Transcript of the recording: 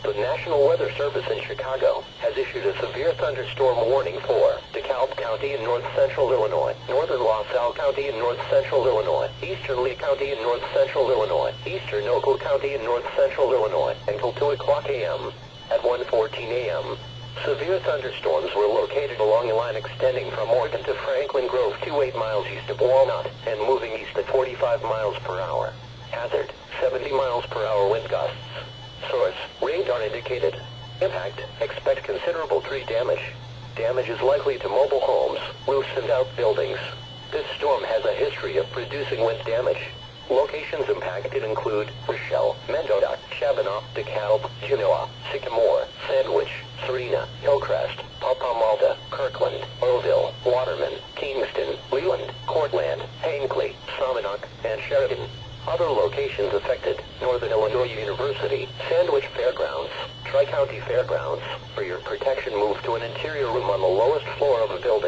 The National Weather Service in Chicago has issued a severe thunderstorm warning for DeKalb County in north-central Illinois, northern LaSalle County in north-central Illinois, eastern Lee County in north-central Illinois, eastern Oakland County in north-central Illinois, until 2 o'clock a.m. At 1:14 a.m., severe thunderstorms were located along a line extending from Morgan to Franklin Grove to 8 miles east of Walnut and moving east at 45 miles per hour. Hazard, 70 miles per hour wind gusts. Source, radar indicated. Impact, expect considerable tree damage. Damage is likely to mobile homes, roofs and outbuildings. This storm has a history of producing wind damage. Locations impacted include Rochelle, Mendota, Chabana, DeKalb, Genoa, Sycamore, Sandwich, Serena, Hillcrest, Papa Malta, Kirkland, Oroville, Waterman, Kingston, Leland, Cortland, Hinckley, Somonauk, and Sheridan. Other locations affected: Northern Illinois University, Sandwich Fairgrounds, Tri-County Fairgrounds. For your protection, move to an interior room on the lowest floor of a building.